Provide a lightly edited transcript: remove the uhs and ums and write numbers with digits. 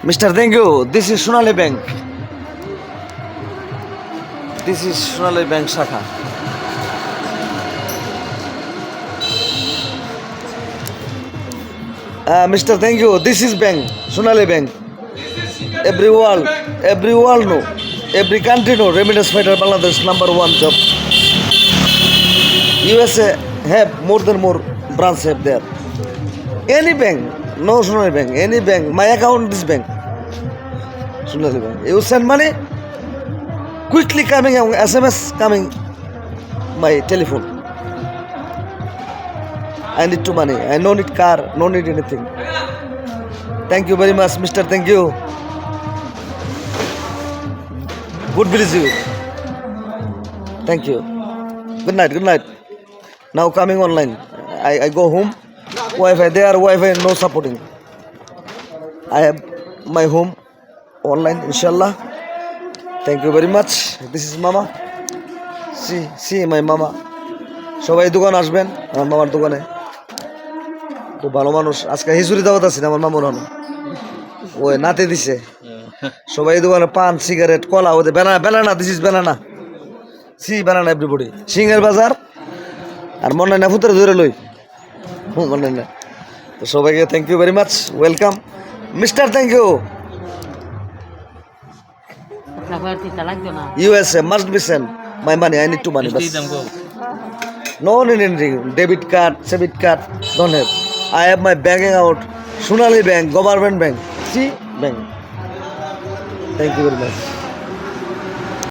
Mr. Thank you. This is Sonali Bank. This is Sonali Bank Shakha. Mr. Thank you. This is bank, Sonali Bank. Every world know, every country know. Remittance fighter Bangladesh #1 job. USA have more branch have there. Any bank, no Sonali Bank. Any bank, my account this bank. Sonali Bank. You send money, quickly coming SMS coming my telephone. I need to money. I no need car, no need anything. Thank you very much, Mr. Thank you. Good bless you. Thank you. Good night. Good night. Now coming online. I go home. Wi-Fi there. Wi-Fi no supporting. I have my home online. Inshallah. Thank you very much. This is Mama. See my Mama. সবাই দোকান আসবেন আমার মামার দোকানে খুব ভালো মানুষ আজকে হিজুরি দাওয়াত আছে আমার মামুর হন ওই নাতে দিছে সবাই দোকানে পান সিগারেট কলা ওদের বেলানা দিস ইজ বেলানা বেলানা এভরিবডি সিংহের বাজার আর মনে না ফুতরে ধরে লই মনে না তো সবাইকে thank you very much welcome mister thank you USA must be sent my money I need to money No, debit card, don't have. I have my bank account, Sonali Bank, government bank. See, bank. Thank you very much.